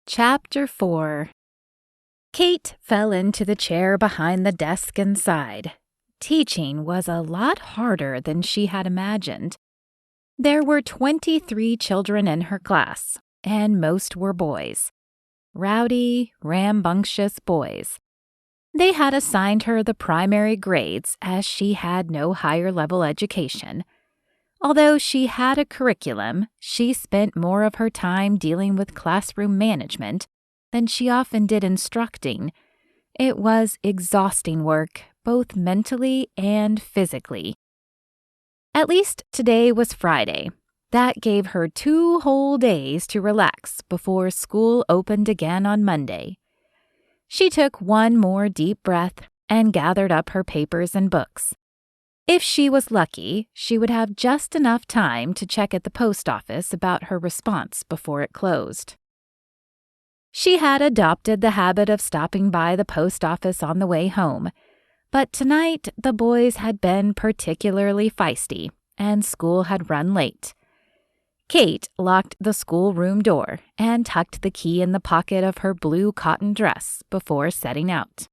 Chapter 4. Kate fell into the chair behind the desk and sighed. Teaching was a lot harder than she had imagined. There were 23 children in her class, and most were boys. Rowdy, rambunctious boys. They had assigned her the primary grades as she had no higher-level education. Although she had a curriculum, she spent more of her time dealing with classroom management than she often did instructing. It was exhausting work, both mentally and physically. At least today was Friday. That gave her 2 whole days to relax before school opened again on Monday. She took one more deep breath and gathered up her papers and books. If she was lucky, she would have just enough time to check at the post office about her response before it closed. She had adopted the habit of stopping by the post office on the way home, but tonight the boys had been particularly feisty, and school had run late. Kate locked the schoolroom door and tucked the key in the pocket of her blue cotton dress before setting out.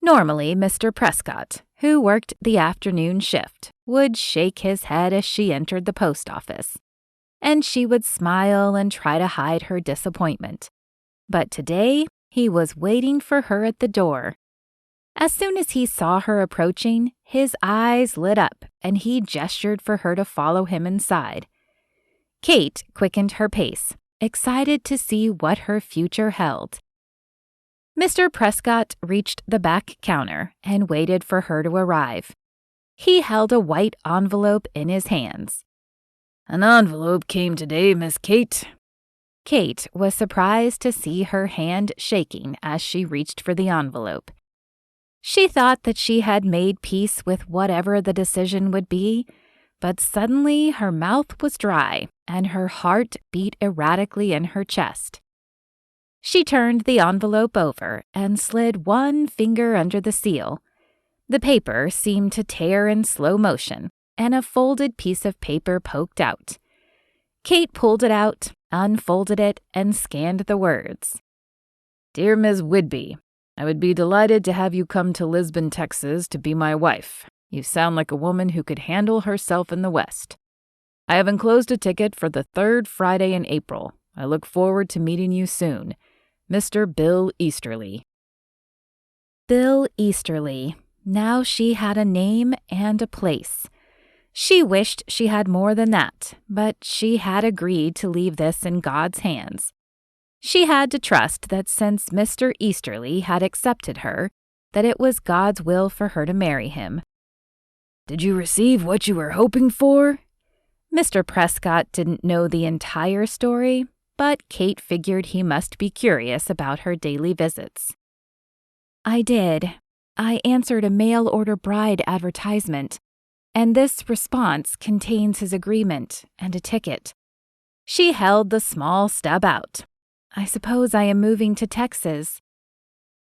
Normally, Mr. Prescott, who worked the afternoon shift, would shake his head as she entered the post office, and she would smile and try to hide her disappointment. But today, he was waiting for her at the door. As soon as he saw her approaching, his eyes lit up, and he gestured for her to follow him inside. Kate quickened her pace, excited to see what her future held. Mr. Prescott reached the back counter and waited for her to arrive. He held a white envelope in his hands. "An envelope came today, Miss Kate." Kate was surprised to see her hand shaking as she reached for the envelope. She thought that she had made peace with whatever the decision would be, but suddenly her mouth was dry and her heart beat erratically in her chest. She turned the envelope over and slid one finger under the seal. The paper seemed to tear in slow motion, and a folded piece of paper poked out. Kate pulled it out, unfolded it, and scanned the words. "Dear Ms. Whidby, I would be delighted to have you come to Lisbon, Texas to be my wife. You sound like a woman who could handle herself in the West. I have enclosed a ticket for the 3rd Friday in April. I look forward to meeting you soon. Mr. Bill Easterly." Bill Easterly. Now she had a name and a place. She wished she had more than that, but she had agreed to leave this in God's hands. She had to trust that since Mr. Easterly had accepted her, that it was God's will for her to marry him. "Did you receive what you were hoping for?" Mr. Prescott didn't know the entire story, but Kate figured he must be curious about her daily visits. "I did. I answered a mail-order bride advertisement, and this response contains his agreement and a ticket." She held the small stub out. "I suppose I am moving to Texas."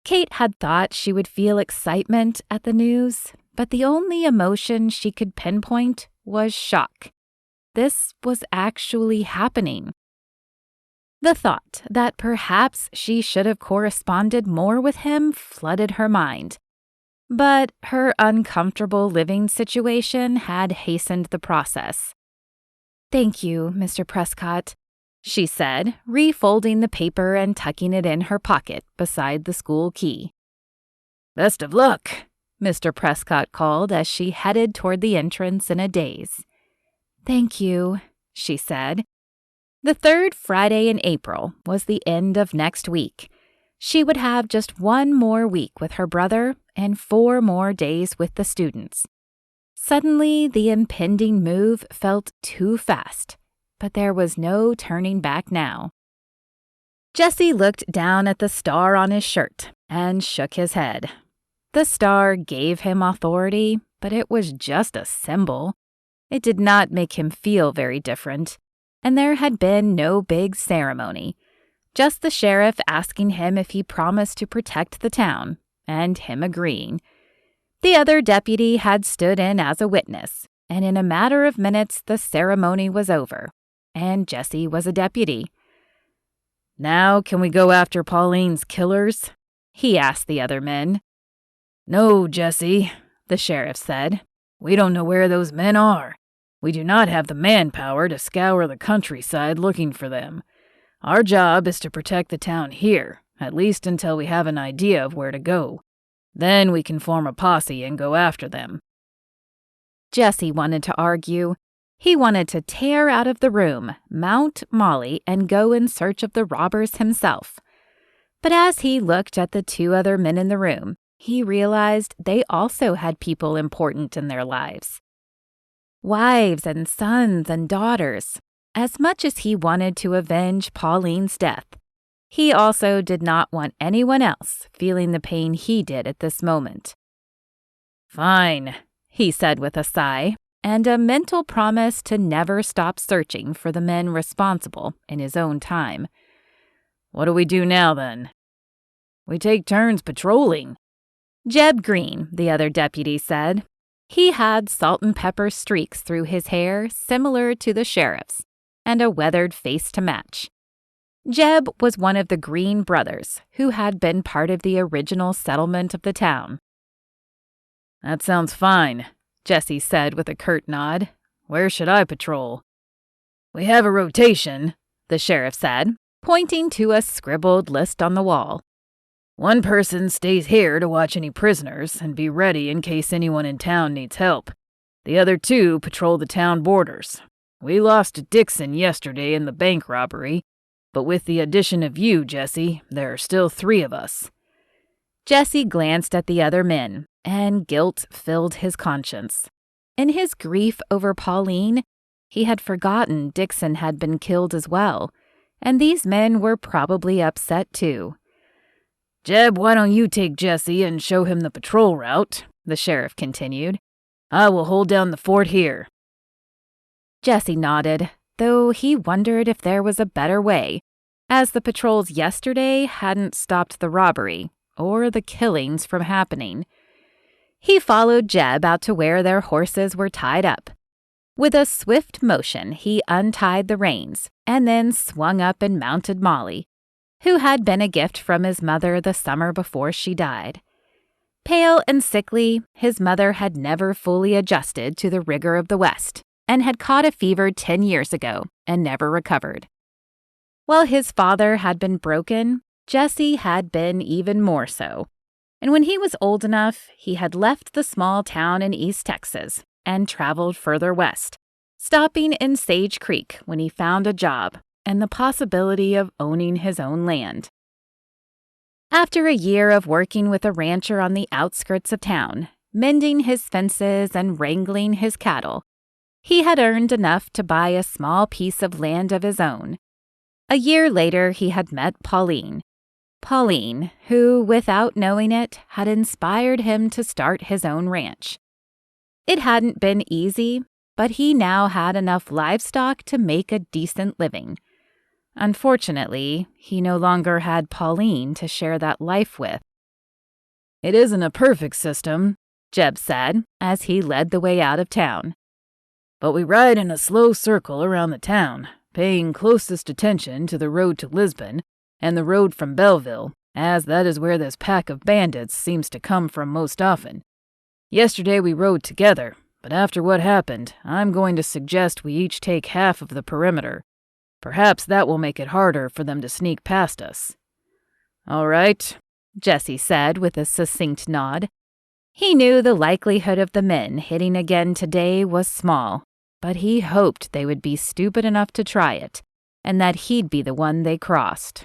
Kate had thought she would feel excitement at the news, but the only emotion she could pinpoint was shock. This was actually happening. The thought that perhaps she should have corresponded more with him flooded her mind. But her uncomfortable living situation had hastened the process. "Thank you, Mr. Prescott," she said, refolding the paper and tucking it in her pocket beside the school key. "Best of luck," Mr. Prescott called as she headed toward the entrance in a daze. "Thank you," she said. The 3rd Friday in April was the end of next week. She would have just 1 more week with her brother and 4 more days with the students. Suddenly, the impending move felt too fast, but there was no turning back now. Jesse looked down at the star on his shirt and shook his head. The star gave him authority, but it was just a symbol. It did not make him feel very different. And there had been no big ceremony, just the sheriff asking him if he promised to protect the town, and him agreeing. The other deputy had stood in as a witness, and in a matter of minutes the ceremony was over, and Jesse was a deputy. Now can we go after Pauline's killers? He asked the other men. No, Jesse, the sheriff said. We don't know where those men are. We do not have the manpower to scour the countryside looking for them. Our job is to protect the town here, at least until we have an idea of where to go. Then we can form a posse and go after them. Jesse wanted to argue. He wanted to tear out of the room, mount Molly, and go in search of the robbers himself. But as he looked at the two other men in the room, he realized they also had people important in their lives. Wives and sons and daughters. As much as he wanted to avenge Pauline's death, he also did not want anyone else feeling the pain he did at this moment. Fine, he said with a sigh, and a mental promise to never stop searching for the men responsible in his own time. What do we do now, then? We take turns patrolling. Jeb Green, the other deputy, said. He had salt and pepper streaks through his hair similar to the sheriff's, and a weathered face to match. Jeb was one of the Green brothers who had been part of the original settlement of the town. That sounds fine, Jesse said with a curt nod. Where should I patrol? We have a rotation, the sheriff said, pointing to a scribbled list on the wall. One person stays here to watch any prisoners and be ready in case anyone in town needs help. The other two patrol the town borders. We lost Dixon yesterday in the bank robbery, but with the addition of you, Jesse, there are still 3 of us. Jesse glanced at the other men, and guilt filled his conscience. In his grief over Pauline, he had forgotten Dixon had been killed as well, and these men were probably upset too. Jeb, why don't you take Jesse and show him the patrol route, the sheriff continued. I will hold down the fort here. Jesse nodded, though he wondered if there was a better way, as the patrols yesterday hadn't stopped the robbery or the killings from happening. He followed Jeb out to where their horses were tied up. With a swift motion, he untied the reins and then swung up and mounted Molly, who had been a gift from his mother the summer before she died. Pale and sickly, his mother had never fully adjusted to the rigor of the West and had caught a fever 10 years ago and never recovered. While his father had been broken, Jesse had been even more so. And when he was old enough, he had left the small town in East Texas and traveled further west, stopping in Sage Creek when he found a job and the possibility of owning his own land. After a year of working with a rancher on the outskirts of town, mending his fences and wrangling his cattle, he had earned enough to buy a small piece of land of his own. A year later, he had met Pauline, who, without knowing it, had inspired him to start his own ranch. It hadn't been easy, but he now had enough livestock to make a decent living. Unfortunately, he no longer had Pauline to share that life with. It isn't a perfect system, Jeb said, as he led the way out of town. But we ride in a slow circle around the town, paying closest attention to the road to Lisbon and the road from Belleville, as that is where this pack of bandits seems to come from most often. Yesterday we rode together, but after what happened, I'm going to suggest we each take half of the perimeter. Perhaps that will make it harder for them to sneak past us. All right, Jesse said with a succinct nod. He knew the likelihood of the men hitting again today was small, but he hoped they would be stupid enough to try it, and that he'd be the one they crossed.